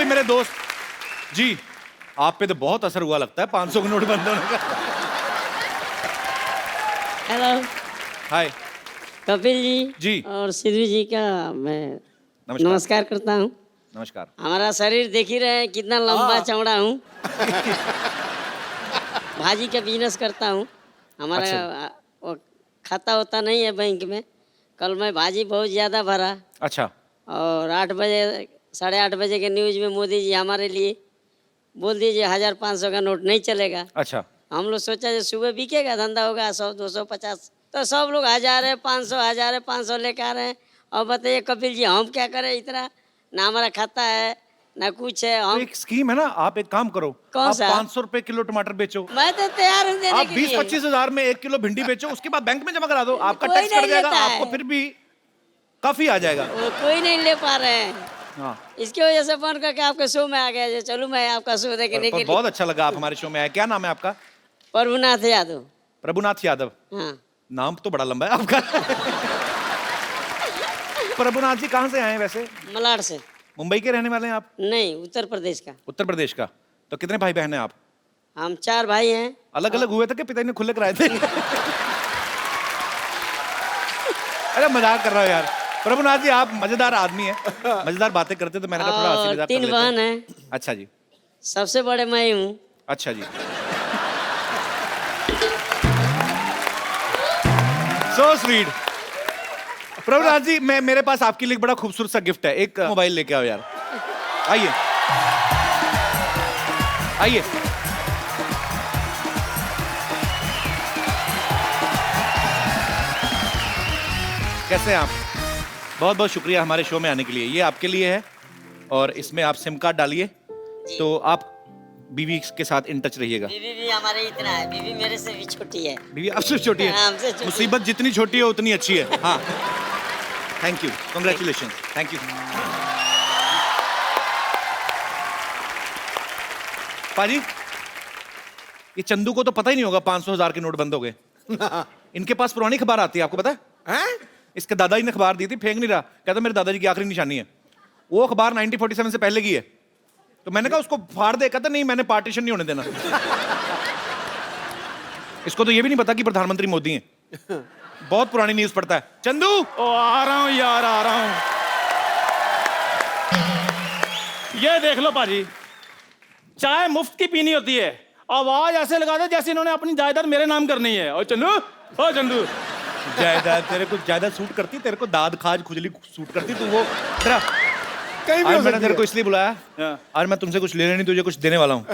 मेरे दोस्त जी, आप पे तो बहुत असर हुआ लगता है 500 के नोट बंद होने का। हेलो हाय कपिल जी जी। और सिद्धू जी का मैं नमस्कार करता हूँ। नमस्कार। हमारा शरीर देख ही रहे हैं कितना लंबा चौड़ा हूँ। भाजी का बिजनेस करता हूँ। हमारा अच्छा। वो खाता होता नहीं है बैंक में। कल मैं भाजी बहुत ज़्यादा भरा अच्छा। और 8 बजे 8:30 बजे के न्यूज़ में मोदी जी हमारे लिए बोल दीजिए 1500 का नोट नहीं चलेगा। अच्छा। हम लोग सोचा जो सुबह बिकेगा धंधा होगा 100 200 50 तो सब लोग 1000 है 500 लेकर आ रहे हैं। और बताइए कपिल जी हम क्या करें, इतना ना हमारा खाता है ना कुछ है। तो हम एक स्कीम है ना, आप एक काम करो, कौन आप सा? 500 रुपए किलो टमाटर बेचो। मैं तो तैयार हूँ देने आप के लिए। 20-25 हजार में 1 किलो भिंडी बेचो, उसके बाद बैंक में जमा करा दो, आपका कोई टैक्स कट नहीं जाएगा, लेता है। आपको फिर भी काफी आ जाएगा। वो कोई नहीं ले पा रहे हैं। हाँ। इसकी वजह से फोन करके आपके शो में आ गया जो चलूँ मैं आपका शो देखने के लिए। बहुत अच्छा लगा आप हमारे शो में आए। क्या नाम है आपका? प्रभुनाथ यादव। प्रभुनाथ यादव। हाँ नाम तो बड़ा लंबा है आपका। प्रभुनाथ जी कहाँ से आए हैं वैसे? मलाड से। मुंबई के रहने वाले हैं आप? नहीं उत्तर प्रदेश का। उत्तर प्रदेश का। तो कितने भाई बहन हैं आप? हम 4 भाई हैं। अलग अलग हुए थे कि पिताजी ने खुले कराए थे? अरे मजाक कर रहा हूँ यार। प्रभुनाथ जी आप मजेदार आदमी हैं, मजेदार बातें करते, तो मैंने कहा थोड़ा हंसी और मजाक कर 3 लेते बहन हैं। हैं। अच्छा जी। सबसे बड़े मैं हूँ। अच्छा जी। So sweet. प्रभुनाथ जी मेरे पास आपके लिए एक बड़ा खूबसूरत सा गिफ्ट है। एक मोबाइल लेके आओ यार। आइए आइए। कैसे हैं आप? बहुत बहुत शुक्रिया हमारे शो में आने के लिए। ये आपके लिए है और इसमें आप सिम कार्ड डालिए, तो आप बीवी के साथ इन टच रहिएगा। बीवी भी हमारे इतना है, बीवी मेरे से भी छोटी है। बीवी आपसे छोटी है? हाँ, हमसे छोटी। मुसीबत जितनी छोटी है उतनी अच्छी है। हाँ thank you, congratulation, thank you. पाजी ये चंदू को तो पता ही नहीं होगा 500 हजार के नोट बंद हो गए। इनके पास पुरानी खबर आती है, आपको पता है? इसके दादाजी ने खबर दी थी, फेंक नहीं रहा, कहता मेरे दादाजी की आखिरी निशानी है। वो अखबार 1947 से पहले की है। तो मैंने कहा उसको फाड़ दे, कहता नहीं मैंने पार्टीशन नहीं होने देना। इसको तो ये भी नहीं पता कि प्रधानमंत्री मोदी हैं। बहुत पुरानी न्यूज पढ़ता है। चंदू ओ आ रहा हूं यार, आ रहा हूं। ये देख लो पाजी, चाय मुफ्त की पीनी होती है, आवाज ऐसे लगा दे जैसे इन्होंने अपनी जायदाद मेरे नाम करनी है। और चंदू, ओ चंदू, जायदाद तेरे को ज्यादा सूट करती, तेरे को दाद खाज खुजली सूट करती। तू वो कहीं भी आज हो मैंने सकती तेरे है। को इसलिए बुलाया, आज मैं तुमसे कुछ लेने नहीं, तुझे कुछ देने वाला हूँ।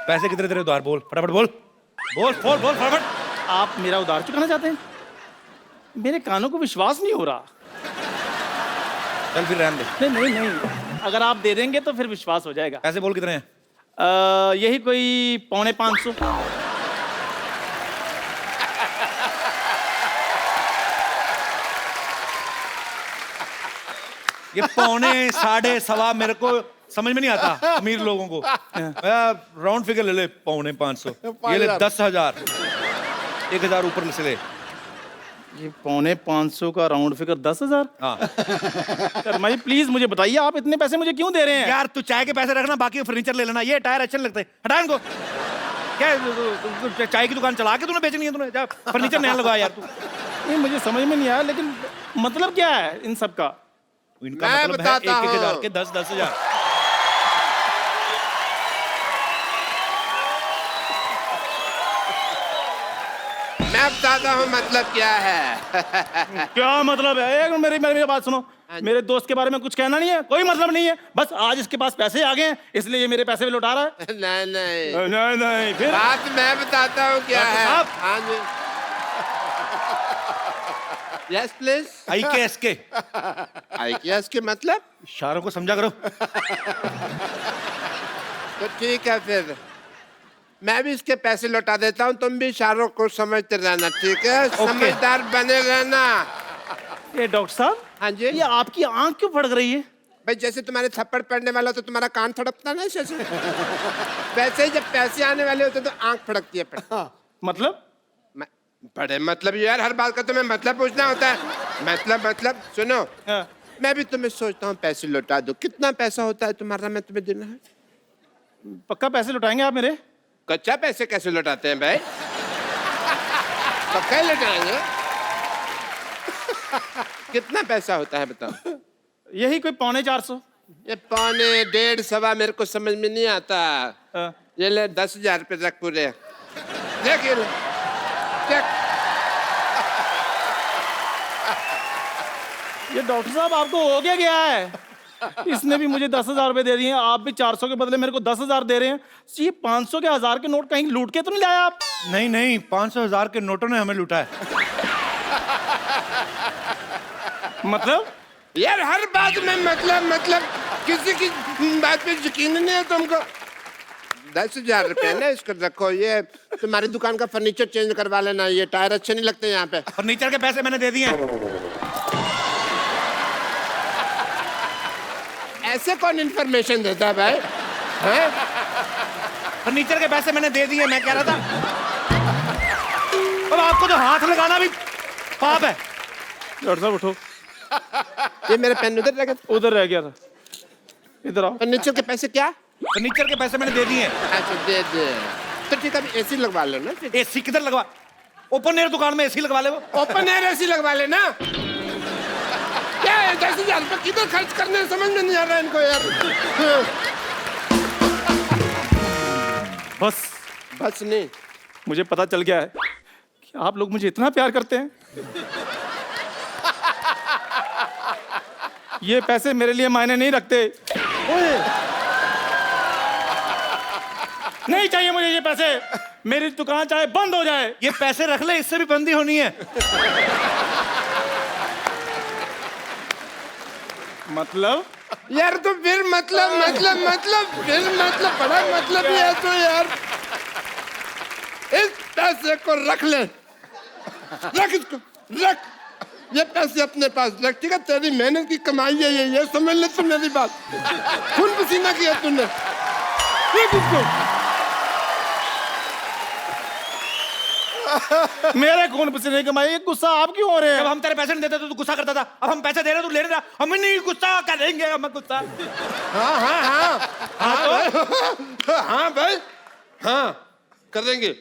पैसे कितने तेरे उधार? बोल फटाफट, बोल बोल बोल बोल फटाफट। आप मेरा उधार चुकाना चाहते हैं? मेरे कानों को विश्वास नहीं हो रहा। चल फिर रहने दे। नहीं नहीं नहीं, अगर आप दे देंगे तो फिर विश्वास हो जाएगा। पैसे बोल कितने हैं? यही कोई 550। ये 5.25 1.25 मेरे को समझ में नहीं आता अमीर लोगों को। राउंड फिगर ले ले, 550। ये ले 10,000, 1,000 ऊपर से ले। ये 550 का राउंड फिगर 10,000। हाँ शर्मा जी प्लीज मुझे बताइए, आप इतने पैसे मुझे क्यों दे रहे हैं? यार तू चाय के पैसे रखना, बाकी फर्नीचर ले लेना। ये टायर अच्छे नहीं लगते, हटा इनको। क्या चाय की दुकान चला के तूने बेचनी है? तूने जा फर्नीचर नया लगा यार तू। नहीं मुझे समझ में नहीं आया, लेकिन मतलब क्या है इन सब का? इनका मैं मतलब है बताता 1,000 हूँ। के 10,000। मैं बताता हूँ मतलब क्या है। क्या मतलब है? एक मेरी मेरी बात सुनो, मेरे दोस्त के बारे में कुछ कहना नहीं है, कोई मतलब नहीं है। बस आज इसके पास पैसे आ गए हैं, इसलिए ये मेरे पैसे भी लौटा रहा है। नहीं नहीं, नहीं नहीं फिर बात मैं बताता हूँ क्या डॉक्टर है। साहब। हाँ जी, यस प्लीज। IKS के IKS के मतलब? इशारों को समझा करो। तो ठीक है, फिर मैं भी इसके पैसे लौटा देता हूँ, तुम भी इशारों को समझते रहना, ठीक है? समझदार बने रहना। ये डॉक्टर साहब, हाँ जी। ये आपकी आंख क्यों फड़क रही है? भाई जैसे तुम्हारे थप्पड़ पड़ने वाला तो तुम्हारा कान थड़पता ना ऐसे। वैसे ही जब पैसे आने वाले होते तो आंख फड़कती है। मतलब बड़े मतलब यार, हर बात का तुम्हें मतलब पूछना होता है। मतलब सुनो, हाँ। मैं भी तुम्हें सोचता हूँ पैसे लौटा दो। कितना पैसा होता है तुम्हारा, मैं तुम्हें देना है? पक्का पैसे लौटाएंगे आप मेरे? कच्चा पैसे कैसे लौटाते हैं भाई? पक्का ही लौटाएंगे। कितना पैसा होता है बताओ? यही कोई 450। ये 1.25 1.25 मेरे को समझ में नहीं आता। हाँ। ये ले 10,000 रुपये रख पूरे। देख ये ले। देख। ये डॉक्टर साहब आपको हो गया है? इसने भी मुझे 10,000 रुपए दे दिए, आप भी 400 के बदले मेरे को 10,000 दे रहे हैं। ये 500 के 1000 के नोट कहीं लूट के तो नहीं लाया आप? नहीं नहीं, 500,000 के नोटों ने हमें लूटा है। मतलब यार हर बात में मतलब किसी की बात पे यकीन नहीं है तुमको। 10,000 रुपये ना, इसको रखो। ये तुम्हारी दुकान का फर्नीचर चेंज करवा लेना, ये टायर अच्छे नहीं लगते यहाँ पे। फर्नीचर के पैसे मैंने दे दिए हैं। ऐसे कौन इन्फॉर्मेशन देता है भाई? हैं? फर्नीचर के पैसे मैंने दे दिए, मैं कह रहा था। अब आपको तो हाथ लगाना भी पाप है। डॉक्टर साहब उठो। ये मेरा पेन उधर रह गया। उधर रह गया था, इधर आओ। फर्नीचर के पैसे क्या? फर्नीचर के पैसे मैंने दे दिए हैं। अच्छा दे दे। तो ठीक है, अभी एसी लगवा लो ना। एसी किधर लगवा? ओपन एयर दुकान में एसी लगवा ले वो। ओपन एयर एसी लगवा लेना। क्या है 10,000 रुपये किधर खर्च करने, समझ में नहीं आ रहा इनको यार। बस नहीं, मुझे पता चल गया है कि आप लोग मुझे इतना प्यार करते हैं। ये पैसे मेरे लिए मायने नहीं रखते। नहीं चाहिए मुझे ये पैसे। मेरी दुकान चाहे बंद हो जाए। ये पैसे रख ले, इससे भी बंदी होनी है। मतलब यार तो फिर मतलब बड़ा मतलब ही है तो यार। इस पैसे को रख ले, रख इसको, रख। ये पैसे अपने पास रख, ठीक है? तेरी मेहनत की कमाई है ये समझ ले तू मेरी बात। खून पसीना किया तूने, रख इसको। मेरे खून पसीने कमाई, ये गुस्सा आप क्यों हो रहे हैं? जब हम तेरे पैसे नहीं देते तो तू गुस्सा करता था। अब हम पैसे दे रहे, तू ले रहा। हम नहीं गुस्सा करेंगे, हम गुस्सा। हाँ भाई, हाँ कर देंगे।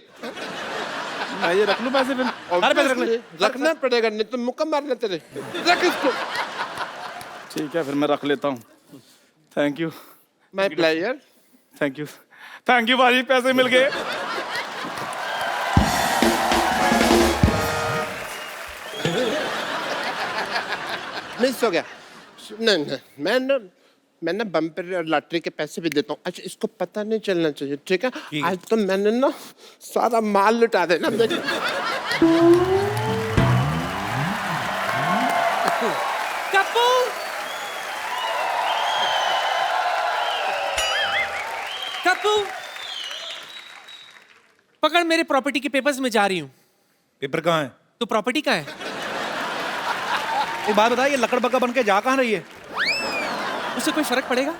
मैं ये रख लूं पैसे फिर? सारे पैसे रख ले। रखना पड़ेगा, नहीं तो मुक्का मारना तेरे। रख इसको। ठीक है, फिर मैं रख लेता हूँ। Thank you my player. Thank you भाई, पैसे मिल गए। मिस हो गया। नहीं मैं ना बम्पर और लॉटरी के पैसे भी देता हूँ। अच्छा इसको पता नहीं चलना चाहिए, ठीक है? आज तो मैंने ना सारा माल लुटा देना। कप्पू, कप्पू, पकड़ मेरे प्रॉपर्टी के पेपर्स में जा रही हूँ। पेपर कहाँ है? तो प्रॉपर्टी का है। एक बात बता, ये लकड़ बग्गा बन के जा कहाँ रही है? उससे कोई फर्क पड़ेगा?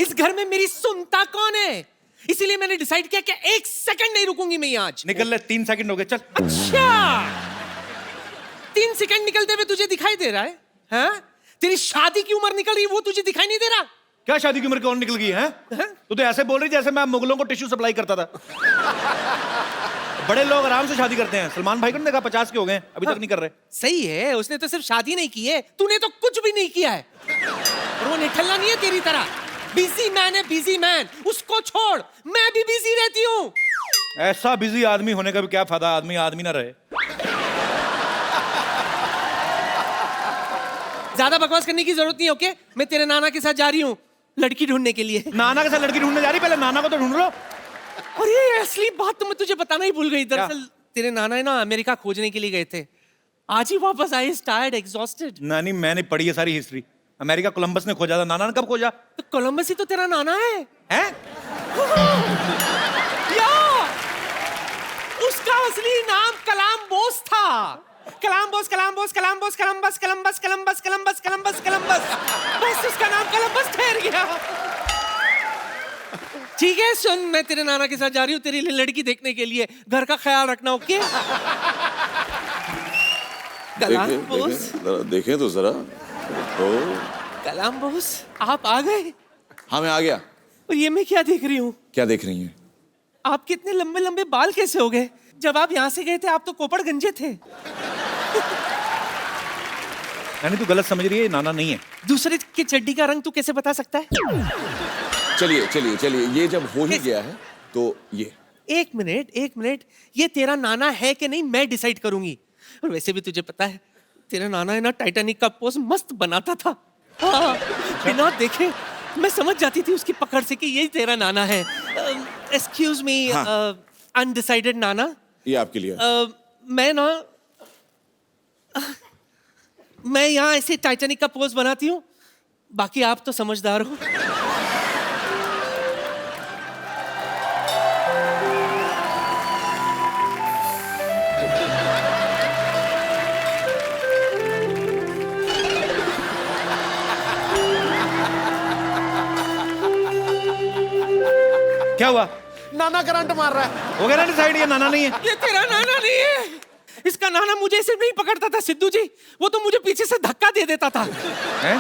इस घर में मेरी सुनता कौन है? इसीलिए मैंने डिसाइड किया कि 1 सेकंड नहीं रुकूंगी मैं आज। निकल ले, 3 सेकंड हो गए, चल। अच्छा, 3 सेकंड निकलते हुए तुझे दिखाई दे रहा है? हाँ? तेरी शादी की उम्र निकल रही है, वो तुझे दिखाई नहीं दे रहा? क्या शादी की उम्र कौन निकल गई है? तू तो ऐसे बोल रही जैसे मैं मुगलों को टिश्यू सप्लाई करता था। बड़े लोग आराम से शादी करते हैं। सलमान भाई को नहीं देखा, 50 के हो गए, अभी तक नहीं कर रहे। सही है, उसने तो सिर्फ शादी नहीं की है, तूने तो कुछ भी नहीं किया है। और वो निठल्ला नहीं है तेरी तरह। बिजी मैन है, बिजी मैन। उसको छोड़, मैं भी बिजी रहती हूँ। ऐसा बिजी आदमी होने का भी क्या फायदा, आदमी ना रहे। ज्यादा बकवास करने की जरूरत नहीं, ओके? मैं तेरे नाना के साथ जा रही हूँ लड़की ढूंढने के लिए। नाना के साथ लड़की ढूंढने जा रही? पहले नाना को तो ढूंढ लो। और ये असली बात तो मैं तुझे बताना ही भूल गई। दरअसल तेरे नाना है ना अमेरिका खोजने के लिए गए थे, आज ही वापस आए, टायर्ड, एग्जॉस्टेड। नानी मैंने पढ़ी है सारी हिस्ट्री। अमेरिका कोलंबस ने खोजा था, नाना ने कब खोजा? तो कोलंबस ही तो तेरा नाना है। हैं? या उसका असली नाम कलाम्बोस था। Columbus, Columbus, Columbus, Columbus, Columbus, Columbus, Columbus, Columbus, Columbus. बस उसका नाम कलम्बस ठहर गया। ठीक है सुन, मैं तेरे नाना के साथ जा रही हूँ तेरी लड़की देखने के लिए। घर का ख्याल रखना, ओके? देखें तो जरा। ओ, कलाम बॉस, आप आ गए। हाँ मैं आ गया। और ये मैं क्या देख रही हूँ? क्या देख रही हैं? आपके इतने लंबे लंबे बाल कैसे हो गए? जब आप यहाँ से गए थे आप तो कोपड़ गंजे थे। यानी तू गलत समझ रही है, नाना नहीं है। दूसरे की चड्डी का रंग तू कैसे बता सकता है? चलिए चलिए चलिए, ये जब हो ही गया है तो ये। एक मिनट, ये तेरा नाना है कि नहीं मैं डिसाइड करूंगी। और वैसे भी तुझे पता है तेरा नाना है ना, टाइटैनिक का पोज मस्त बनाता था। हाँ, बिना देखे मैं समझ जाती थी उसकी पकड़ से कि यही तेरा नाना है। एक्सक्यूज मी, अनडिसाइडेड नाना। ये आपके लिए। मैं यहाँ ऐसे टाइटैनिक का पोज बनाती हूँ, बाकी आप तो समझदार हो। क्या हुआ? नाना करंट मार रहा है। हो गया ना डिसाइड, ये नाना नहीं है। ये तेरा नाना नहीं है। इसका नाना मुझे ऐसे नहीं पकड़ता था सिद्धू जी, वो तो मुझे पीछे से धक्का दे देता था। हैं?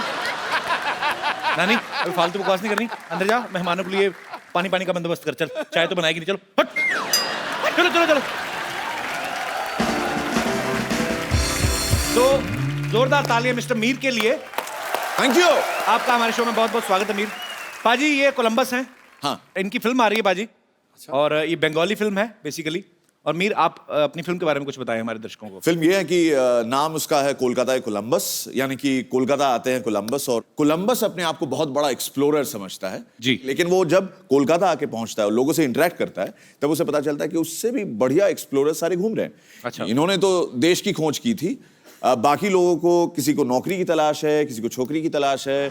नानी अभी फालतू बकवास नहीं करनी, अंदर जा, मेहमानों के लिए पानी का बंदोबस्त कर। चल, चाय तो बनाएगी नहीं, चलो हट। चलो चलो चलो। तो जोरदार तालियां मिस्टर मीर के लिए। Thank you. आपका हमारे शो में बहुत बहुत स्वागत है मीर। पाजी ये कोलंबस हैं। हाँ। इनकी फिल्म आ रही है पाजी। और ये बंगाली फिल्म है बेसिकली। और मीर आप अपनी फिल्म के बारे में कुछ बताएं हमारे दर्शकों को। फिल्म ये है कि नाम उसका है कोलकाता कोलंबस, यानी कि कोलकाता आते हैं कोलंबस, और कोलंबस अपने आप को बहुत बड़ा एक्सप्लोरर समझता है जी। लेकिन वो जब कोलकाता आके पहुंचता है और लोगों से इंटरेक्ट करता है तब उसे पता चलता है कि उससे भी बढ़िया एक्सप्लोरर सारे घूम रहे हैं। अच्छा। इन्होंने तो देश की खोज की थी, बाकी लोगों को किसी को नौकरी की तलाश है, किसी को छोकरी की तलाश है,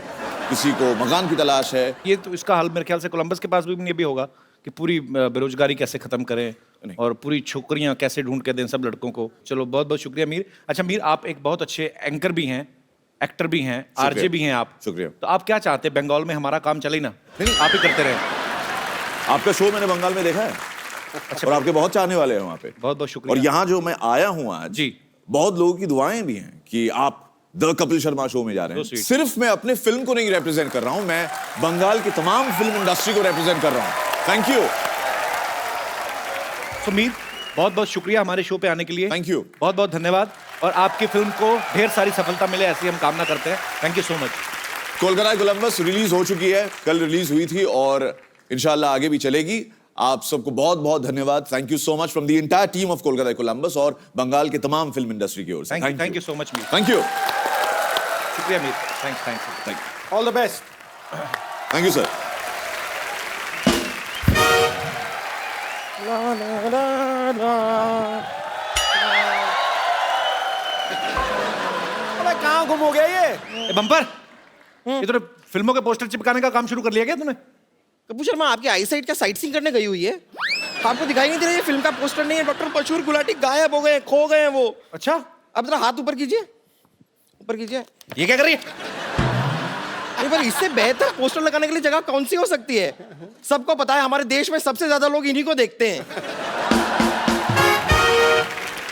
किसी को मकान की तलाश है। ये तो इसका हल मेरे ख्याल से कोलंबस के पास भी नहीं भी होगा कि पूरी बेरोजगारी कैसे खत्म करें और पूरी छोकरियां कैसे ढूंढ के दें सब लड़कों को। चलो बहुत बहुत शुक्रिया मीर। अच्छा मीर, आप एक बहुत अच्छे एंकर भी हैं, एक्टर भी हैं, आरजे भी हैं आप। शुक्रिया। तो आप क्या चाहते हैं, बंगाल में हमारा काम चले ना? नहीं, आप ही करते रहे। आपका शो मैंने बंगाल में देखा है। अच्छा। और आपके बहुत चाहने वाले हैं वहाँ पे। बहुत बहुत शुक्रिया। और यहाँ जो मैं आया हूँ आज जी, बहुत लोगों की दुआएं भी हैं कि आप द कपिल शर्मा शो में जा रहे हैं। So sweet. सिर्फ मैं अपने फिल्म को नहीं रिप्रेजेंट कर रहा हूं, मैं बंगाल की तमाम फिल्म इंडस्ट्री को रिप्रेजेंट कर रहा हूं। Thank you. तो मीर बहुत बहुत शुक्रिया हमारे शो पे आने के लिए। Thank you. बहुत बहुत धन्यवाद। और आपकी फिल्म को ढेर सारी सफलता मिले ऐसी हम कामना करते हैं। Thank you so much. Kolkata Columbus release हो चुकी है, कल रिलीज हुई थी और इंशाल्लाह आगे भी चलेगी। आप सबको बहुत बहुत धन्यवाद। Thank you so much from the entire team of Kolkata Columbus और बंगाल के तमाम फिल्म इंडस्ट्री की ओर से। Thank you so much Mir. Thank you. शुक्रिया Mir. Thanks. All the best. Thank you sir. अबे कहाँ गुम हो गया ये? बम्पर, ये तो फिल्मों के पोस्टर चिपकाने का काम शुरू कर लिया क्या तूने? कपूर शर्मा आपकी आई साइड का साइट सीइंग करने गई हुई है, आपको दिखाई नहीं दे रहा? ये फिल्म का पोस्टर नहीं है। डॉक्टर मशहूर गुलाटी गायब हो गए, खो गए हैं वो। अच्छा, अब जरा हाथ ऊपर कीजिए, ऊपर कीजिए। ये क्या कर रही है? नहीं पर इससे बेहतर पोस्टर लगाने के लिए जगह कौन सी हो सकती है? सबको पता है हमारे देश में सबसे ज्यादा लोग इन्हीं को देखते हैं।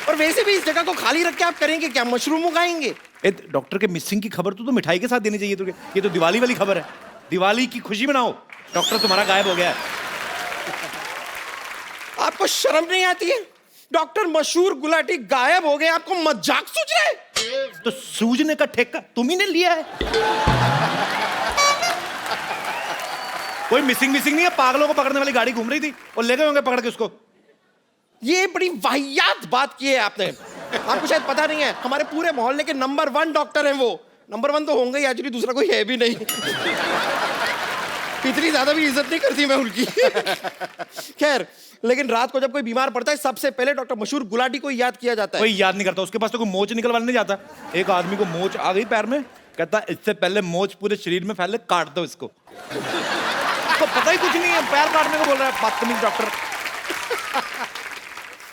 और वैसे भी इस जगह को खाली रख के आप करेंगे क्या? मशरूम उगाएंगे? डॉक्टर के मिसिंग की खबर तो मिठाई के साथ देनी चाहिए तुझे। ये तो दिवाली वाली खबर है। दिवाली की खुशी मनाओ, डॉक्टर तुम्हारा गायब हो गया है। आपको शर्म नहीं आती है? डॉक्टर मशहूर गुलाटी गायब हो गए, आपको मजाक सूझ रहा है? तो सूझने का ठेका तुम ही ने लिया है। कोई मिसिंग नहीं है, पागलों को पकड़ने वाली गाड़ी घूम रही थी और ले गए होंगे पकड़ के उसको। ये बड़ी वाहियात बात की है आपने। आपको शायद पता नहीं है, हमारे पूरे मोहल्ले के नंबर 1 डॉक्टर हैं वो। नंबर 1 तो होंगे ही, एक्चुअली दूसरा कोई है भी नहीं। इतनी ज्यादा भी इज्जत नहीं करती मैं उनकी। खैर, लेकिन रात को जब कोई बीमार पड़ता है सबसे पहले डॉक्टर मशहूर गुलाटी को याद किया जाता है। कोई याद नहीं करता, उसके पास तो कोई मोच निकलवाने नहीं जाता। एक आदमी को मोच आ गई पैर में, कहता इससे पहले मोच पूरे शरीर में फैले, काट दो इसको। तो पता ही कुछ नहीं है, पैर काटने को बोल रहा है बदतमीज डॉक्टर।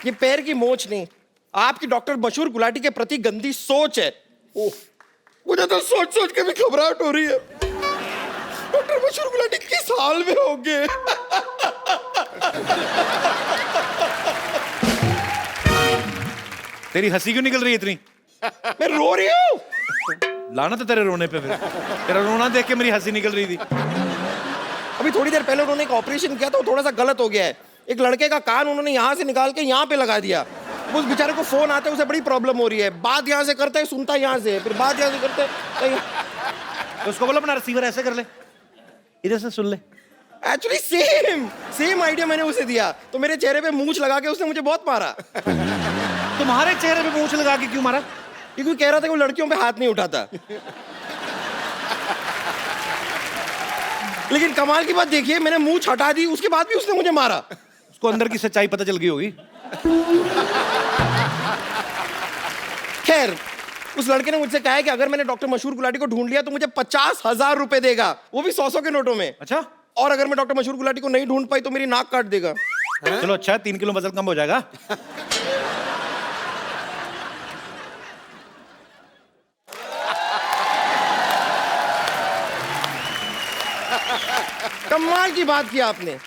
ये पैर की मोच नहीं, आपकी डॉक्टर मशहूर गुलाटी के प्रति गंदी सोच है। ओह, मुझे तो सोच सोच के भी घबराहट हो रही है। डॉक्टर मशहूर गुलाटी किस हाल में होंगे? तेरी हंसी क्यों निकल रही है इतनी? मैं रो रही हूँ। लाना तो तेरे रोने पे फिर। तेरा रोना देख के मेरी हंसी निकल रही थी। अभी थोड़ी देर पहले उन्होंने एक ऑपरेशन किया था, वो थोड़ा सा गलत हो गया है। एक लड़के का कान उन्होंने यहाँ से निकाल के यहाँ पे लगा दिया। उस बेचारे को फोन आता है, उसे बड़ी प्रॉब्लम हो रही है। बात यहाँ से करता है, सुनता है यहाँ से, फिर बात यहाँ से करता है। तो उसको बोलो अपना रिसीवर ऐसे कर ले, इधर से सुन ले। एक्चुअली सेम आइडिया मैंने उसे दिया, तो मेरे चेहरे पे मूंछ लगा के उसने मुझे बहुत मारा। तुम्हारे चेहरे पे मूंछ लगा के क्यों मारा? क्योंकि कह रहा था कि वो लड़कियों पे हाथ नहीं उठाता। लेकिन कमाल की बात देखिए, मैंने मूंछ हटा दी, उसके बाद भी उसने मुझे मारा। उसको अंदर की सच्चाई पता चल गई होगी। खैर, उस लड़के ने मुझसे कहा है कि अगर मैंने डॉक्टर मशहूर गुलाटी को ढूंढ लिया तो मुझे 50,000 रुपए देगा, वो भी 100 के नोटों में। अच्छा, और अगर मैं डॉक्टर मशहूर गुलाटी को नहीं ढूंढ पाई तो मेरी नाक काट देगा। चलो अच्छा है, 3 किलो वजन कम हो जाएगा। कमाल की बात की आपने।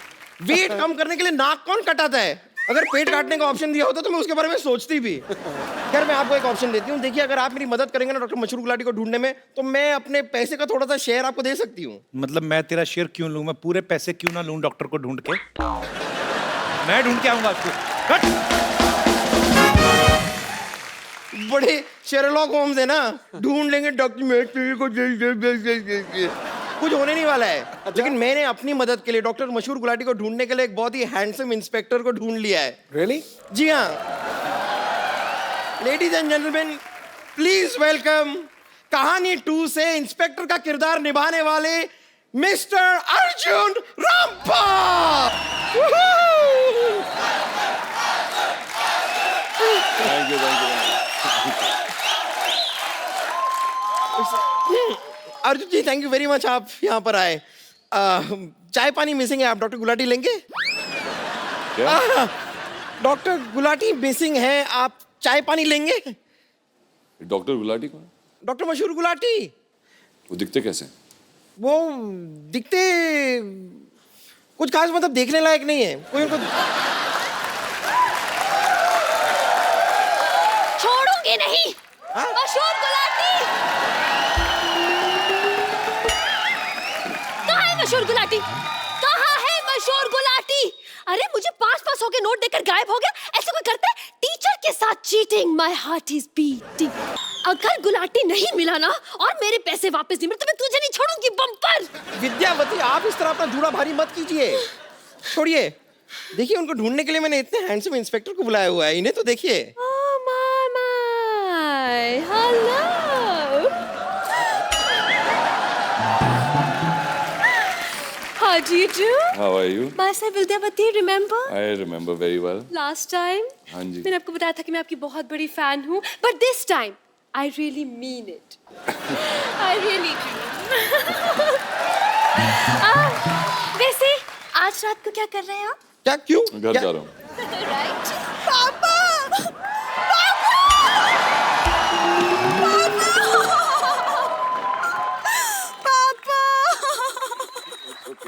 वेट कम करने के लिए नाक कौन कटाता है? अगर पेट काटने का ऑप्शन दिया होता तो मैं उसके बारे में सोचती भी। खैर, मैं आपको एक ऑप्शन देती हूँ। देखिए, अगर आप मेरी मदद करेंगे ना डॉक्टर मशहूर गुलाटी को ढूंढने में, तो मैं अपने पैसे का थोड़ा सा शेयर आपको दे सकती हूँ। मतलब मैं तेरा शेयर क्यों लूं? मैं पूरे पैसे क्यों ना लूं डॉक्टर को ढूंढ के? मैं ढूंढ के आऊंगा उसको। कट। बड़े शेरलॉक होम्स है ना, ढूंढ लेंगे डॉक्टर मशहूर को। कुछ होने नहीं वाला है। लेकिन मैंने अपनी मदद के लिए डॉक्टर मशहूर गुलाटी को ढूंढने के लिए एक बहुत ही हैंडसम इंस्पेक्टर को ढूंढ लिया है। रियली? जी हाँ। Ladies and gentleman, please welcome Kahaani 2 से इंस्पेक्टर का किरदार निभाने वाले mister Arjun Rampal. Thank you. Arjun ji, thank you very much, आप यहाँ पर आए। चाय पानी मिसिंग है, आप डॉक्टर गुलाटी लेंगे? डॉक्टर गुलाटी मिसिंग है, आप चाय पानी लेंगे? डॉक्टर गुलाटी कौन? डॉक्टर मशहूर गुलाटी। वो दिखते कैसे? वो दिखते कुछ खास, मतलब देखने लायक नहीं है कोई उनको। छोड़ूंगी नहीं। मशहूर गुलाटी कहाँ है? मशहूर गुलाटी कहाँ है? मशहूर गुलाटी, अरे मुझे 500 के नोट देकर गायब हो गया। ऐसे कोई करता है? टीचर के साथ cheating. My heart is beating. अगर गुलाटी नहीं मिला ना और मेरे पैसे वापस नहीं मिले तो मैं तुझे नहीं छोड़ूंगी। बम्पर विद्यावती, आप इस तरह अपना जूड़ा भारी मत कीजिए। छोड़िए। देखिए, उनको ढूंढने के लिए मैंने इतने हैंडसम इंस्पेक्टर को बुलाया हुआ है, इन्हें तो देखिए। Oh my hello. How do you do? How are you? Myself Vidyavati, remember? I remember very well. Last time? हाँ जी। मैंने आपको बताया था कि मैं आपकी बहुत बड़ी फैन हूँ, but this time I really mean it. I really do. वैसे आज रात को क्या कर रहे हैं आप? क्या? क्यों? घर क्या? जा रहा हूँ। Right? पापा!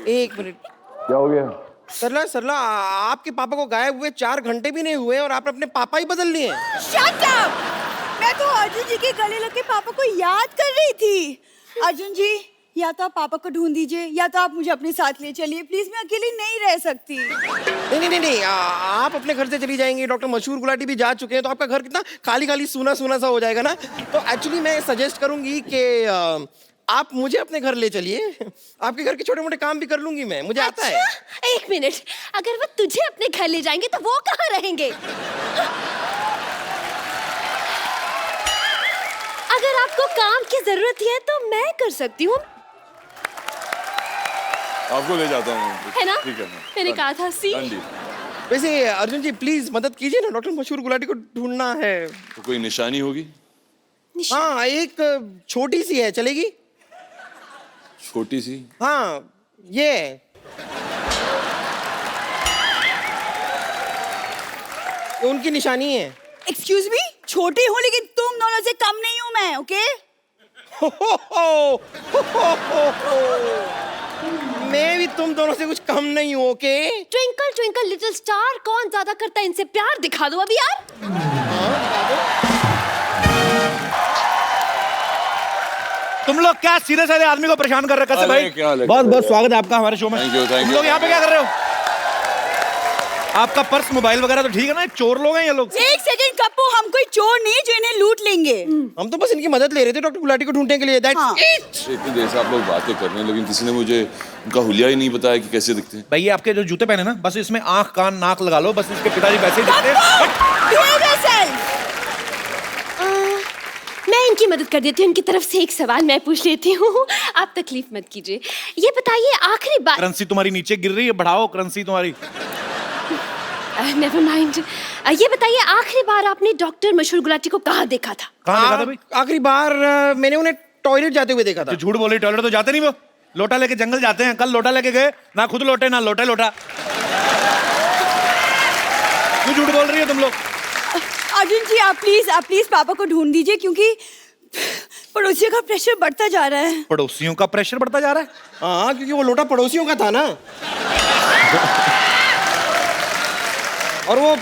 एक मिनट। क्या हो गया? सरला, आपके पापा को गायब हुए 4 घंटे भी नहीं हुए और आपने अपने पापा ही बदल लिए। Shut up! मैं तो अर्जुन जी के गले लग के पापा को याद कर रही थी। अर्जुन जी, या तो आप पापा को ढूंढ दीजिए या तो आप मुझे अपने साथ ले चलिए। प्लीज, मैं अकेली नहीं रह सकती। नहीं, आप अपने घर से चली जाएंगी। डॉक्टर मशहूर गुलाटी भी जा चुके हैं, तो आपका घर कितना खाली सूना सा हो जाएगा ना। तो एक्चुअली मैं सजेस्ट करूंगी कि आप मुझे अपने घर ले चलिए। आपके घर के छोटे मोटे काम भी कर लूंगी मैं, मुझे आता है। एक मिनट, अगर वो तुझे अपने घर ले जाएंगे तो वो कहाँ रहेंगे? अगर आपको काम की जरूरत है तो मैं कर सकती हूँ। आपको ले जाता हूँ। है ना? ठीक है। मैंने कहा था सी। हाँ जी। वैसे अर्जुन जी, प्लीज मदद कीजिए ना, डॉक्टर मशहूर गुलाटी को ढूंढना है। तो कोई निशानी होगी? हाँ, एक छोटी सी है, चलेगी? छोटी सी? हाँ, ये उनकी निशानी है। एक्सक्यूज मी, छोटी हूँ लेकिन तुम दोनों से कम नहीं हूँ मैं, ओके? मैं भी तुम दोनों से कुछ कम नहीं हूँ, okay? Twinkle twinkle little star, कौन ज्यादा करता है इनसे प्यार? दिखा दो अभी यार। तुम लोग क्या सीधे साधे आदमी को परेशान कर रहे हो? कैसे अरे, भाई? क्या हाल है? बहुत बहुत स्वागत है आपका हमारे शो में। Thank you, thank तुम you. लोग यहाँ पे क्या कर रहे हो? आपका पर्स मोबाइल वगैरह तो ठीक है ना? चोर लोग हैं ये लोग। एक सेकंड कप्पू, हम कोई चोर नहीं जो इन्हें लूट लेंगे। हम तो बस इनकी मदद ले रहे थे डॉक्टर गुलाटी को ढूंढने के लिए। दैट्स हाँ। इट। इतनी देर से आप लोग बातें कर रहे हैं लेकिन किसी ने मुझे उनका हुलिया ही नहीं बताया कि कैसे दिखते हैं। भाई ये आपके जो जूते पहने ना, बस इसमें आंख कान नाक लगा लो, बस इसके पिताजी वैसे ही दिखते हैं। Behave yourself. मैं इनकी मदद कर देती हूँ। इनकी तरफ से एक सवाल मैं पूछ लेती हूँ, आप तकलीफ मत कीजिए। ये बताइए आखिरी बार। करेंसी तुम्हारी नीचे गिर रही है, बढ़ाओ करेंसी तुम्हारी। Never mind. ये बताइए आखिरी बार आपने डॉक्टर मशहूर गुलाटी को कहाँ देखा था? कहाँ देखा था भाई? आखिरी बार मैंने उन्हें टॉयलेट जाते हुए देखा था। जो झूठ बोले, टॉयलेट तो जाते नहीं वो, लोटा लेके जंगल जाते हैं। कल लोटा लेके गए, ना खुद लोटे ना लोटे लोटा। क्यों झूठ बोल रही हो तुम लोग? अर्जुन जी आप प्लीज पापा को ढूंढ दीजिए, क्योंकि पड़ोसियों का प्रेशर बढ़ता जा रहा है। पड़ोसियों का प्रेशर बढ़ता जा रहा है? हाँ, क्योंकि वो लोटा पड़ोसियों का था ना। और वो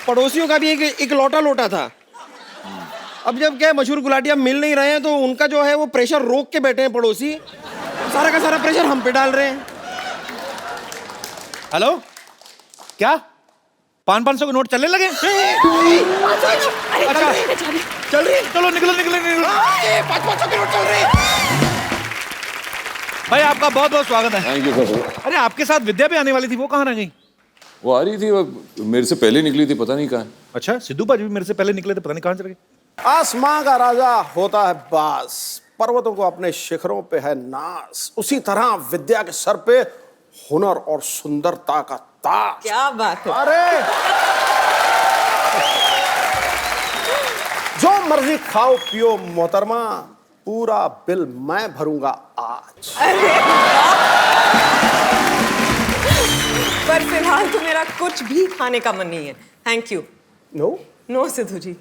पड़ोसियों का भी एक लोटा था। अब जब क्या मशहूर गुलाटी अब मिल नहीं रहे हैं तो उनका जो है वो प्रेशर रोक के बैठे हैं पड़ोसी। सारा का सारा प्रेशर हम पे डाल रहे हैं। हेलो, क्या 500 के नोट चलने लगे? अच्छा चल रही है। चलो निकलो निकलो निकलो। 500 के नोट चल रहे हैं। भाई आपका बहुत बहुत स्वागत है। Thank you sir. अरे आपके साथ विद्या भी आने वाली थी, वो कहाँ रह गई? वो आ रही थी, वो मेरे से पहले निकली थी, पता नहीं कहाँ है। अच्छा, सिद्धू भाजी भी मेरे से पहले निकले थे, पता नहीं कहाँ चले गए। आसमां का राजा होता है बास, पर्वतों को अपने शिखरों पे है नास, उसी तरह विद्या के सर पे हुनर और सुंदरता का ताज। क्या बात है। अरे जो मर्जी खाओ पियो मोहतरमा, पूरा बिल मैं भरूंगा आज। पर फिलहाल तो मेरा कुछ भी खाने का मन नहीं है, thank you. No no Sidhu ji.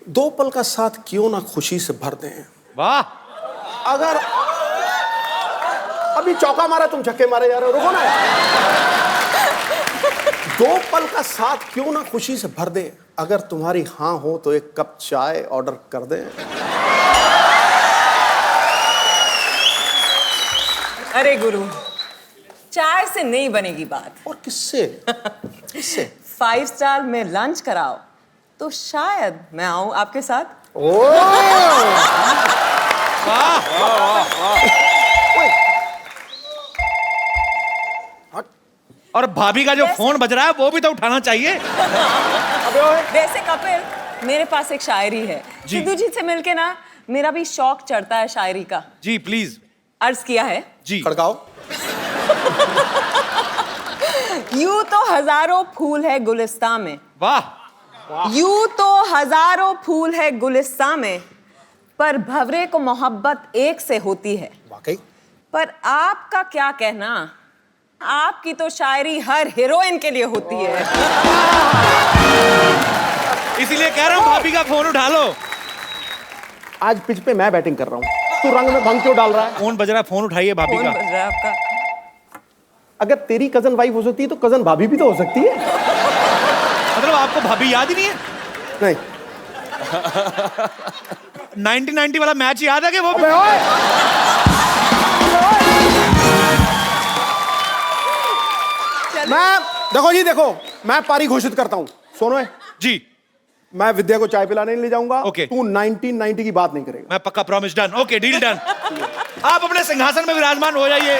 दो पल का साथ क्यों ना खुशी से भर दें। वाह, अगर अभी चौका मारा तुम छक्के मारे जा रहे हो, रुको ना। दो पल का साथ क्यों ना खुशी से भर दे, अगर तुम्हारी हाँ हो तो एक कप चाय ऑर्डर कर दे। अरे गुरु, चाय से नहीं बनेगी बात। और किससे? किससे? 5 स्टार में लंच कराओ तो शायद मैं आऊं आपके साथ। और भाभी का जो फोन बज रहा है वो भी तो उठाना चाहिए। वैसे कपिल, मेरे पास एक शायरी है। जी। सिद्धू जी से मिलके ना मेरा भी शौक चढ़ता है शायरी का। जी प्लीज। अर्ज किया है जी। खड़काओ। यूं तो हजारों फूल है गुलिस्तां में। वाह। यूं तो हजारों फूल है गुलिस्तां में, पर भंवरे को मोहब्बत एक से होती है। वाकई। पर आपका क्या कहना, आपकी तो शायरी हर हीरोइन के लिए होती है। इसीलिए कह रहा हूँ भाभी का फोन उठा लो। आज पिच पे मैं बैटिंग कर रहा हूँ, तू रंग में भंग क्यों डाल रहा है? फोन बज रहा है, फोन उठाइए भाभी कौन का। बज रहा है आपका? अगर तेरी कजन वाइफ हो सकती है तो कजन भाभी भी तो हो सकती है। मतलब आपको भाभी याद ही नहीं है? नहीं। 1990 वाला मैच याद है कि वो भी? मैं देखो जी, देखो मैं पारी घोषित करता हूँ। सोनो है जी। मैं विद्या को चाय पिलाने ले जाऊंगा। ओके। तू 1990 की बात नहीं करेगा। मैं पक्का promise. Done. Okay, deal done. आप अपने सिंहासन में विराजमान हो जाइए।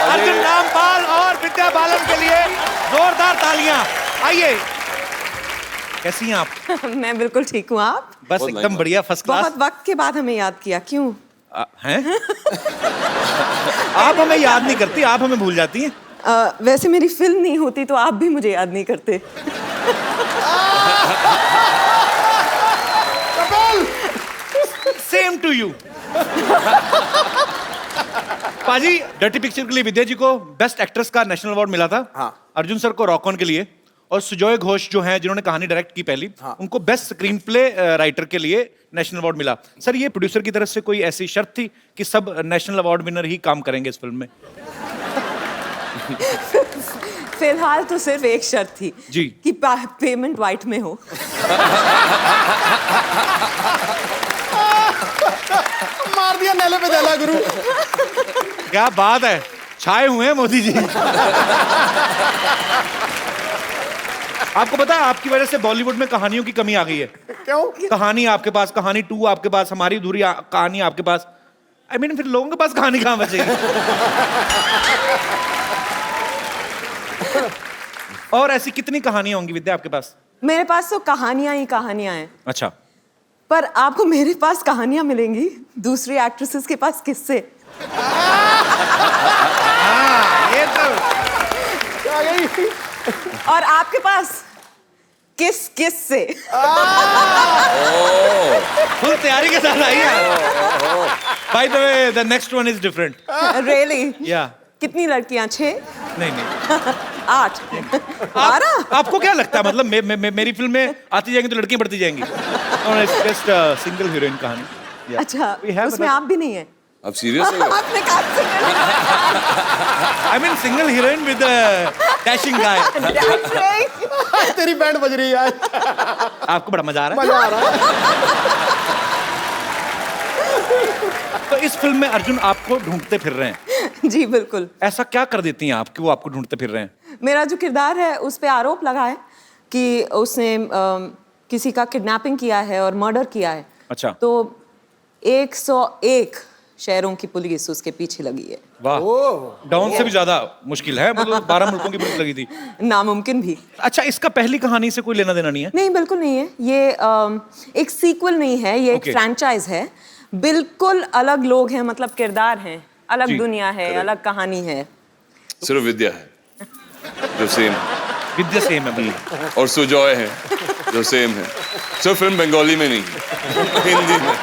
अर्जुन रामपाल और विद्या बालन के लिए जोरदार तालियां। आइए। कैसी हैं आप? मैं बिल्कुल ठीक हूँ। आप? बस एकदम बढ़िया, फर्स्ट क्लास। बहुत वक्त के बाद हमें याद किया, क्यों? हैं? आप हमें याद नहीं करती, आप हमें भूल जाती हैं। वैसे मेरी फिल्म नहीं होती तो आप भी मुझे याद नहीं करते। Same to you. पाजी, डर्टी पिक्चर के लिए विद्या जी को बेस्ट एक्ट्रेस का नेशनल अवार्ड मिला था। हाँ। अर्जुन सर को रॉक ऑन के लिए, और सुजॉय घोष जो हैं जिन्होंने कहानी डायरेक्ट की पहली, हाँ। उनको बेस्ट स्क्रीन प्ले राइटर के लिए नेशनल अवार्ड मिला। सर, ये प्रोड्यूसर की तरफ से कोई ऐसी शर्त थी कि सब नेशनल अवार्ड विनर ही काम करेंगे इस फिल्म में? फिलहाल तो सिर्फ एक शर्त थी जी। कि पेमेंट वाइट में हो। मार दिया नेले पे जाला गुरु। क्या बात है, छाए हुए हैं मोदी जी। आपको पता है आपकी वजह से बॉलीवुड में कहानियों की कमी आ गई है। क्यों? कहानी आपके पास, कहानी 2 आपके पास, हमारी अधूरी कहानी आपके पास। I mean, फिर लोगों के पास कहानी कहाँ बचेगी? और ऐसी कितनी कहानियां होंगी विद्या आपके पास? मेरे पास तो कहानियां ही कहानियां हैं, अच्छा, पर आपको मेरे पास कहानियां मिलेंगी, दूसरी एक्ट्रेसेस के पास किससे? ये तो क्या गई? और आपके पास किस से? फुल तैयारी के साथ आई है। By the way, the next one is different. Really? Yeah. कितनी लड़कियां? 6? नहीं 8? 12? आपको क्या लगता है, मतलब मेरी फिल्म में आती जाएंगी तो लड़कियां बढ़ती जाएंगी? No, it's just a single heroine कहानी। Yeah. अच्छा, We have उसमें another- आप भी नहीं है? आप सीरियस हो? आपने कहा I mean single heroine with a dashing guy. तेरी बैंड बज रही है आज। आपको बड़ा मजा आ रहा है? मजा आ रहा है। तो इस फिल्म में अर्जुन आपको ढूंढते फिर रहे हैं। जी बिल्कुल। ऐसा क्या कर देती हैं आप कि वो आपको ढूंढते फिर रहे हैं? मेरा जो किरदार है उस पे आरोप लगा है कि उसने किसी का किडनैपिंग किया है और मर्डर किया है। अच्छा। तो 101 शहरों की पुलिस उसके पीछे लगी है। वाह, डॉन से भी ज्यादा मुश्किल है, मतलब 12 मुल्कों की पुलिस लगी थी। नामुमकिन भी। अच्छा, इसका पहली कहानी से कोई लेना देना नहीं है? नहीं, बिल्कुल नहीं है। ये एक सीक्वल नहीं है, ये एक Okay. फ्रैंचाइज है। बिल्कुल अलग लोग हैं, मतलब किरदार हैं, अलग जी, दुनिया है, अलग कहानी है। सिर्फ विद्या है जो सेम, विद्या सेम है मतलब। और सुजॉय है जो सेम है। सिर्फ फिल्म बंगाली में नहीं, हिंदी में।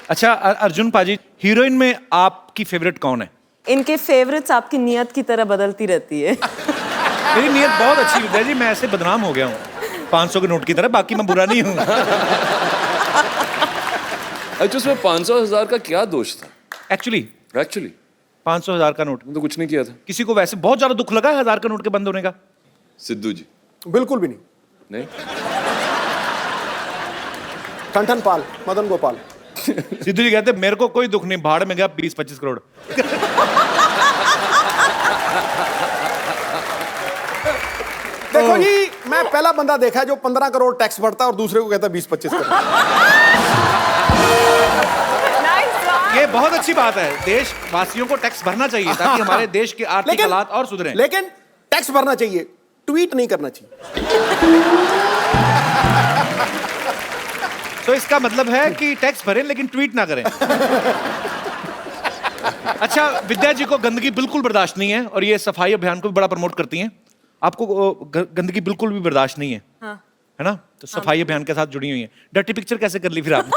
अच्छा अर्जुन पाजी, हीरोइन में आपकी फेवरेट कौन है? इनके फेवरेट्स आपकी नियत की तरह बदलती रहती है। मेरी नीयत बहुत अच्छी विद्या जी, मैं ऐसे बदनाम हो गया हूँ 500 के नोट की तरह, बाकी मैं बुरा नहीं हूँ। अच्छा, उसमें 500,000 का क्या दोष था? एक्चुअली 500,000 का नोट तो कुछ नहीं किया था। किसी को वैसे बहुत ज्यादा दुख लगा है 1000 का नोट के बंद होने का? सिद्धू जी बिल्कुल भी नहीं। नहीं, ठन पाल, मदन गोपाल। सिद्धू जी कहते मेरे को कोई दुख नहीं, भाड़ में गया 20-25 करोड़। देखो जी, मैं पहला बंदा देखा है जो 15 करोड़ टैक्स भरता है और दूसरे को कहता है 20-25 करोड़। ये बहुत अच्छी बात है, देशवासियों को टैक्स भरना चाहिए ताकि हमारे देश के आर्थिक हालात और सुधरें। लेकिन टैक्स भरना चाहिए, ट्वीट नहीं करना चाहिए। तो इसका मतलब है कि टैक्स भरें लेकिन ट्वीट ना करें। अच्छा, विद्या जी को गंदगी बिल्कुल बर्दाश्त नहीं है और ये सफाई अभियान को भी बड़ा प्रमोट करती हैं। आपको गंदगी बिल्कुल भी बर्दाश्त नहीं है, हाँ। है ना? तो सफाई अभियान के साथ जुड़ी हुई है। डर्टी पिक्चर कैसे कर ली फिर आपने?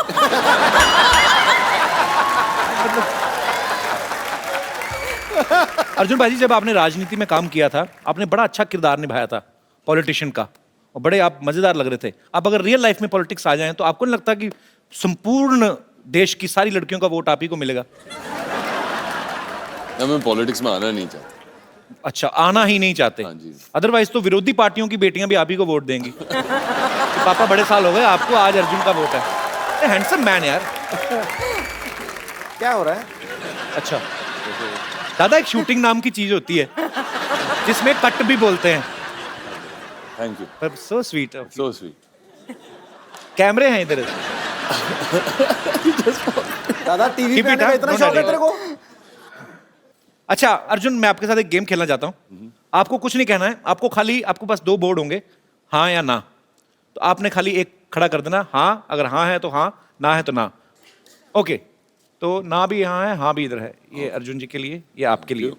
अर्जुन भाई, जब आपने राजनीति में काम किया था, आपने बड़ा अच्छा किरदार निभाया था पॉलिटिशियन का, और बड़े आप मजेदार लग रहे थे। आप अगर रियल लाइफ में पॉलिटिक्स आ जाएं तो आपको नहीं लगता कि संपूर्ण देश की सारी लड़कियों का वोट आप ही को मिलेगा? ना, मैं पॉलिटिक्स में आना नहीं चाहता। अच्छा, आना ही नहीं चाहते? हाँ जी। अदरवाइज तो विरोधी पार्टियों की बेटियां भी आप ही को वोट देंगी। तो पापा बड़े साल हो गए आपको, आज अर्जुन का वोट है। हैंडसम मैन यार। क्या हो रहा है? अच्छा दादा, एक शूटिंग नाम की चीज होती है जिसमें कट भी बोलते हैं। थैंक यू, पर सो स्वीट, सो स्वीट। कैमरे हैं इधर। दादा टीवी Keep पे it, आने का हाँ? इतना No शौक है doubt. तेरे को? अच्छा अर्जुन, मैं आपके साथ एक गेम खेलना चाहता हूँ। आपको कुछ नहीं कहना है, आपको खाली, आपको पास 2 बोर्ड होंगे, हाँ या ना। तो आपने खाली एक खड़ा कर देना, हाँ अगर हाँ है तो हाँ, ना है तो ना। ओके, तो ना भी यहाँ है, हाँ भी इधर है। ये अर्जुन जी के लिए, ये आपके लिए।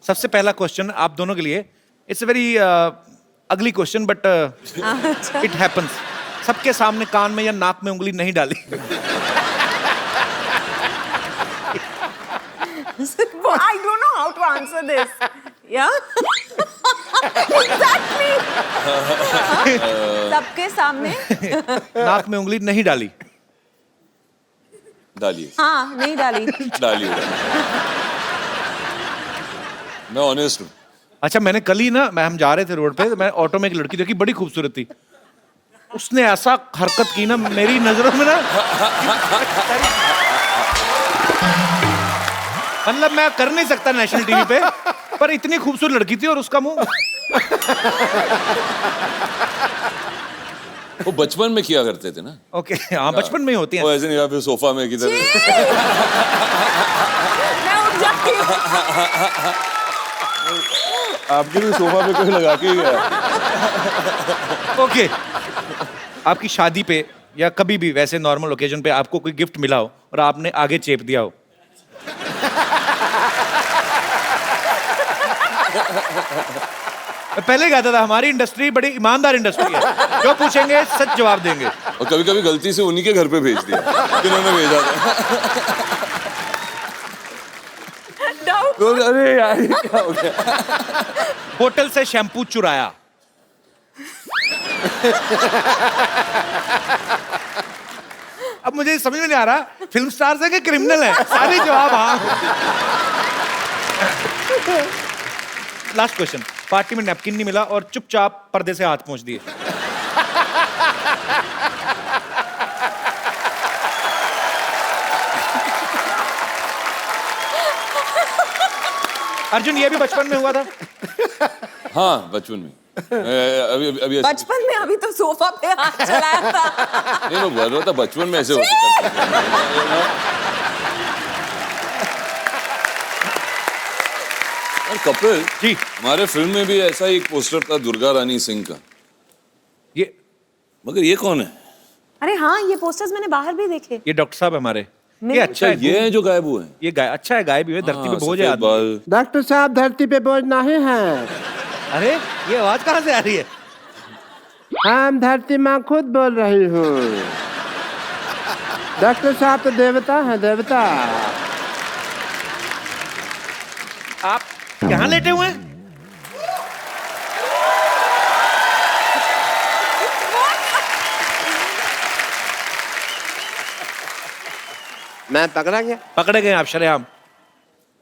सबसे पहला क्वेश्चन आप दोनों के लिए, it's a very ugly question but it happens. सबके सामने कान में या नाक में उंगली नहीं डाली। I don't know how to answer this. Yeah? Exactly. सबके सामने नाक में उंगली नहीं डाली। डालिए, हाँ, नहीं डाली। डालिए। मैं ऑनेस्ट हूँ। अच्छा, मैंने कल ही ना, हम जा रहे थे रोड पे, तो मैं ऑटो में एक लड़की देखी, बड़ी खूबसूरत थी। उसने ऐसा हरकत की ना मेरी नजरों में ना, मतलब मैं कर नहीं सकता नेशनल टीवी पे, पर इतनी खूबसूरत लड़की थी और उसका मुंह। वो बचपन में किया करते थे ना। ओके हाँ, बचपन में ही होती वो है। ऐसे नहीं, या फिर सोफा में किधर। मैं उठ जाती हूँ। आपके भी सोफा पे कोई लगा के ही गया। ओके, आपकी शादी पे या कभी भी वैसे नॉर्मल ओकेजन पे आपको कोई गिफ्ट मिला हो और आपने आगे चेप दिया हो। मैं पहले कहता था हमारी इंडस्ट्री बड़ी ईमानदार इंडस्ट्री है, जो पूछेंगे सच जवाब देंगे। और कभी कभी गलती से उन्हीं के घर पे भेज दिया जिन्होंने भेजा था। अरे यार ये क्या हो गया? होटल से शैम्पू चुराया। अब मुझे समझ में नहीं आ रहा फिल्म स्टार है कि क्रिमिनल है, सारे जवाब हाँ। लास्ट क्वेश्चन, पार्टी में नैपकिन नहीं मिला और चुपचाप पर्दे से हाथ पहुंच दिए। अर्जुन ये भी बचपन में हुआ था? हाँ बचपन में। अभी अभी ऐसे- बचपन में अभी तो सोफा पे हाथ चलाया था। नहीं मैं बोल रहा था बचपन में ऐसे होते थे। और कपिल जी, हमारे फिल्म में भी ऐसा ही एक पोस्टर था दुर्गा रानी सिंह का। ये मगर ये कौन है? अरे हाँ, ये पोस्टर्स मैंने बाहर भी देखे। ये डॉक्टर साहब हमारे। नहीं। ये अच्छा है, ये है जो गायब हुए हैं। ये गाय अच्छा है, गाय भी है, धरती पे बोझ है सफेद आदमी। बाल। डॉक्टर साहब धरती पे बोझ नहीं है, अरे ये आवाज कहाँ से आ रही है? हम धरती माँ खुद बोल रही हूँ। डॉक्टर साहब तो देवता है, देवता। आप यहाँ लेटे हुए हैं? मैं पकड़ा गया? पकड़े गए आप शरेआम।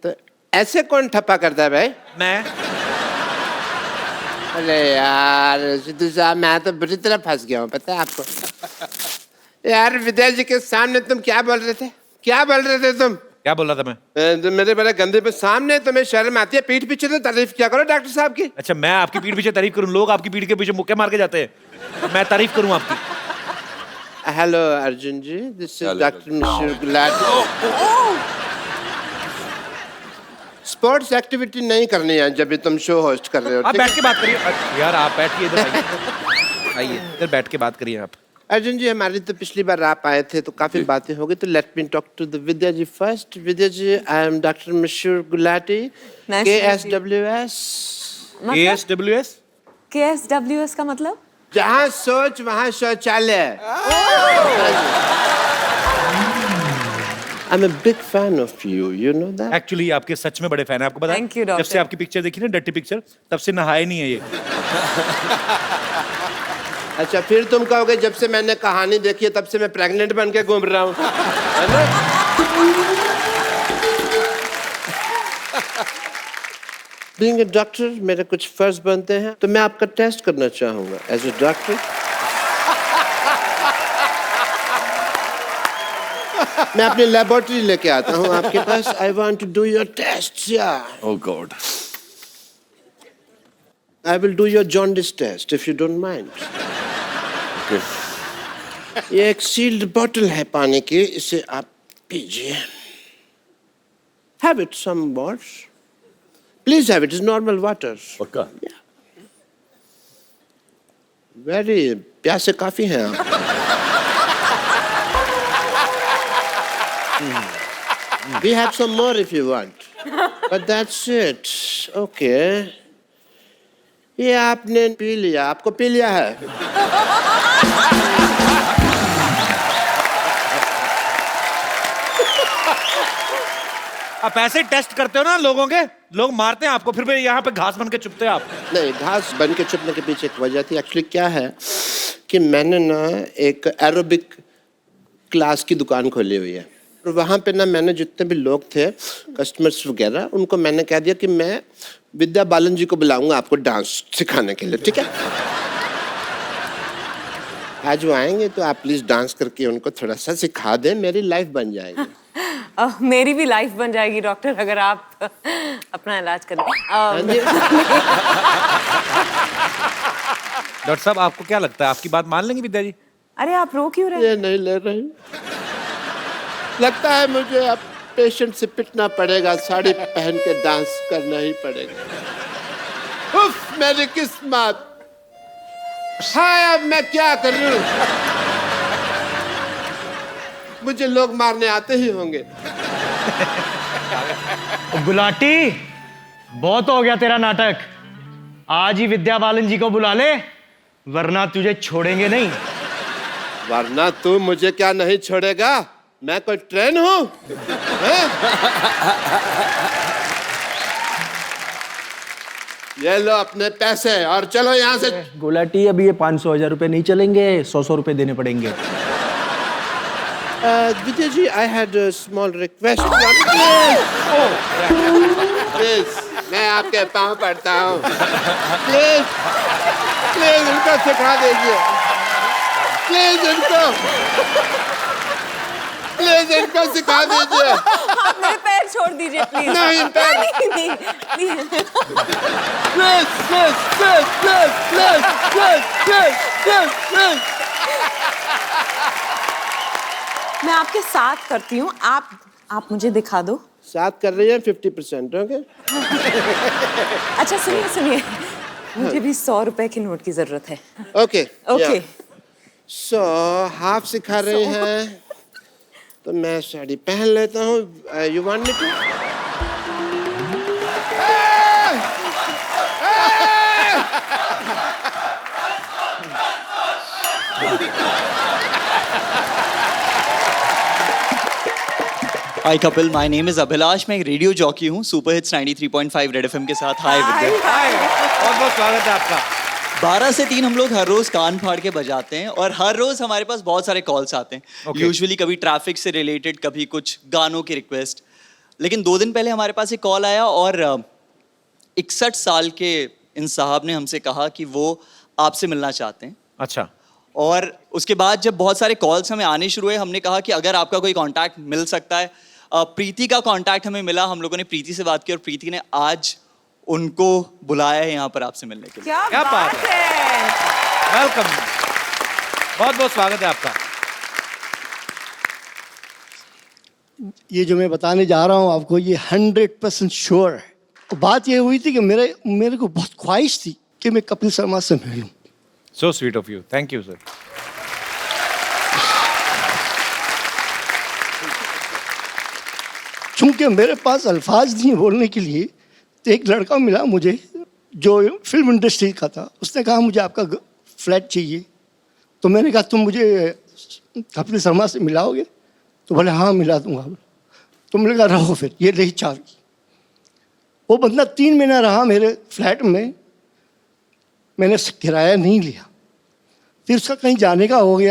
तो ऐसे कौन ठप्पा करता है भाई? मैं अरे यार सिद्धू साहब, मैं तो बुरी तरह फंस गया हूँ, पता है आपको? यार विद्या जी के सामने तुम क्या बोल रहे थे? क्या बोल रहे थे तुम? क्या बोल रहा था मैं? जो मेरे बड़े गंदे पे सामने तुम्हें शर्म आती है, पीठ पीछे तो तारीफ क्या करो डॉक्टर साहब की। अच्छा मैं आपकी पीठ पीछे तारीफ करूं? लोग आपकी पीठ के पीछे मुक्के मार के जाते हैं, मैं तारीफ करूं आपकी? Hello Arjun ji, this is Hello, doctor Mishra Gulati. Sports activity नहीं करनी है जब भी तुम शो होस्ट कर रहे हो, आप ठीक बैठ है? के बात करिए यार, आप बैठिए इधर, आइए आइए इधर बैठ के बात करिए आप। अर्जुन जी, हमारी तो पिछली बार आप आए थे तो काफी बातें हो गई, तो let me talk to the Vidya ji first. Vidya ji, I am doctor Mishra Gulati, Nice to meet you. KSWS। ASWS? KSWS का मतलब? जहाँ सोच वहाँ शौचालय। I'm a big fan of you, you know that? Actually आपके सच में बड़े फैन है, आपको पता है? Thank you, जब doctor. से आपकी पिक्चर देखी ना, डर्टी पिक्चर, तब से नहाए नहीं है ये। अच्छा फिर तुम कहोगे जब से मैंने कहानी देखी है तब से मैं प्रेग्नेंट बन के घूम रहा हूँ, है ना? बीइंग ए डॉक्टर मेरे कुछ फर्ज बनते हैं, तो मैं आपका टेस्ट करना चाहूंगा एज ए डॉक्टर। मैं अपनी लेबोरेटरी लेके आता हूँ आपके पास। I want to do your test. या Oh God. I will do your jaundice test if you don't mind. Okay. ये एक सील्ड बोतल है पानी की, इसे आप पीजिए। Have it some more. Please have it. It's normal water. पक्का? Very प्यासे काफी हैं आप। We have some more if you want. But that's it. Okay. ये आपने पी लिया, आपको पी लिया है। आप ऐसे टेस्ट करते हो ना लोगों के, लोग मारते हैं आपको, फिर भी यहाँ पे घास बन के चुपते हैं आप। नहीं, घास बन के चुपने के पीछे एक वजह थी। एक्चुअली क्या है कि मैंने ना एक एरोबिक क्लास की दुकान खोली हुई है, और वहाँ पे ना मैंने जितने भी लोग थे कस्टमर्स वगैरह, उनको मैंने कह दिया कि मैं विद्या बालन जी को बुलाऊंगा आपको डांस सिखाने के लिए, ठीक है? आज वो आएंगे तो आप प्लीज डांस करके उनको थोड़ा सा सिखा दें, मेरी लाइफ बन जाएगी। मेरी भी लाइफ बन जाएगी डॉक्टर, अगर आप अपना इलाज करें। डॉक्टर साहब आपको क्या लगता है, आपकी बात मान लेंगे विद्या जी? अरे आप रो क्यों रहे? ये नहीं ले रही, लगता है मुझे अब पेशेंट से पिटना पड़ेगा, साड़ी पहन के डांस करना ही पड़ेगा। उफ, मेरी किस्मत। हाँ, अब मैं क्या करूं? मुझे लोग मारने आते ही होंगे। गुलाटी, बहुत हो गया तेरा नाटक। आज ही विद्या बालन जी को बुला ले, वरना तुझे छोड़ेंगे नहीं। वरना तू मुझे क्या नहीं छोड़ेगा? मैं कोई ट्रेन हूं? ये लो अपने पैसे और चलो यहाँ से। गुलाटी, अभी ये 500,000 रुपए नहीं चलेंगे, 100 रुपए देने पड़ेंगे। Vijay ji, I had a small request. Please, मैं आपके पाँव पड़ता हूँ। Please, please इनको सिखा दीजिए। Please इनको सिखा दीजिए। आप मेरे पैर छोड़ दीजिए प्लीज। नहीं, पैर नहीं, Please. मैं आपके साथ करती हूँ, आप मुझे दिखा दो। साथ कर रही हैं 50%, ओके? अच्छा सुनिए, मुझे भी 100 रुपए के नोट की जरूरत है। Okay okay. सो हाफ सिखा रही हैं, तो मैं साड़ी पहन लेता हूँ। You want me to? Hi Kapil, my name is Abhilash, मैं एक रेडियो जॉकी हूँ सुपर हिट्स 93.5 रेड एफएम के साथ। हाय विद्या। बहुत बहुत स्वागत है आपका। 12 से 3 हम लोग हर रोज कान फाड़ के बजाते हैं और हर रोज हमारे पास बहुत सारे कॉल्स आते हैं। यूजुअली कभी ट्रैफिक से रिलेटेड, कभी कुछ गानों की रिक्वेस्ट। लेकिन 2 दिन पहले हमारे पास एक कॉल आया और 61 साल के इन साहब ने हमसे कहा कि वो आपसे मिलना चाहते हैं। अच्छा। और उसके बाद जब बहुत सारे कॉल्स हमें आने शुरू हुए, हमने कहा कि अगर आपका कोई कॉन्टैक्ट मिल सकता है। प्रीति का कॉन्टैक्ट हमें मिला, हम लोगों ने प्रीति से बात की और प्रीति ने आज उनको बुलाया है यहाँ पर आपसे मिलने के लिए। क्या बात है। वेलकम, बहुत बहुत स्वागत है आपका। ये जो मैं बताने जा रहा हूँ आपको, ये 100% श्योर है। बात ये हुई थी कि मेरे को बहुत ख्वाहिश थी कि मैं कपिल शर्मा से मिलूं। So sweet of you. Thank you, sir. चूंकि मेरे पास अल्फाज नहीं बोलने के लिए, तो एक लड़का मिला मुझे जो फिल्म इंडस्ट्री का था। उसने कहा मुझे आपका फ्लैट चाहिए। तो मैंने कहा तुम मुझे कपिल शर्मा से मिलाओगे? तो बोले हाँ मिला दूंगा। तो मैंने कहा रहो फिर, ये रही चाबी। वो बंदा 3 महीना रहा मेरे फ्लैट में, मैंने किराया नहीं लिया। फिर उसका कहीं जाने का हो गया।